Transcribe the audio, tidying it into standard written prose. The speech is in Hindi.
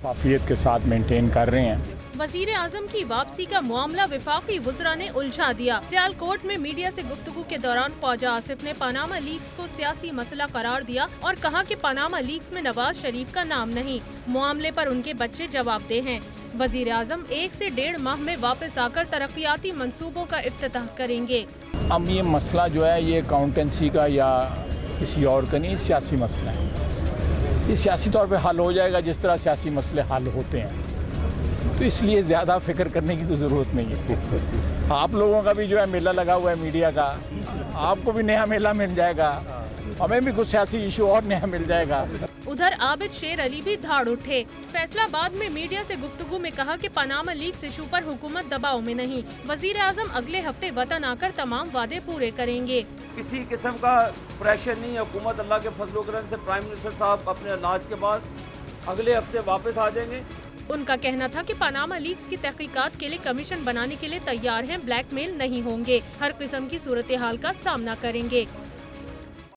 वाफियत के साथ मेंटेन कर रहे हैं। वजीर आजम की वापसी का मामला वफाकी वुज़रा ने उलझा दिया। सियालकोट में मीडिया से गुफ्तगू के दौरान ख्वाजा आसिफ ने पनामा लीक्स को सियासी मसला करार दिया और कहा कि पनामा लीक्स में नवाज शरीफ का नाम नहीं, मामले पर उनके बच्चे जवाबदेह हैं। वजीर आजम 1 से 1.5 माह में वापस आकर तरक्याती मंसूबों का इफ्तिताह करेंगे। अब ये मसला जो है ये अकाउंटेंसी का या किसी और का नहीं, सियासी मसला है। ये सियासी तौर पे हल हो जाएगा जिस तरह सियासी मसले हल होते हैं, तो इसलिए ज़्यादा फिक्र करने की तो ज़रूरत नहीं है। आप लोगों का भी जो है मेला लगा हुआ है मीडिया का, आपको भी नया मेला मिल जाएगा, हमें भी कुछ सियासी इशू और नया मिल जाएगा। उधर आबिद शेर अली भी धाड़ उठे। फैसलाबाद में मीडिया से गुफ्तगू में कहा कि पनामा लीक्स इशू पर हुकूमत दबाव में नहीं, वजीर आजम अगले हफ्ते वतन आकर तमाम वादे पूरे करेंगे। किसी किस्म का प्रेशर नहीं है, हुकूमत अल्लाह के फजल करम से प्राइम मिनिस्टर साहब अपने इलाज के बाद अगले हफ्ते वापस आ जाएंगे। उनका कहना था कि पनामा लीक्स की तहकीकात के लिए कमीशन बनाने के लिए तैयार हैं, ब्लैकमेल नहीं होंगे, हर किस्म की सूरत हाल का सामना करेंगे।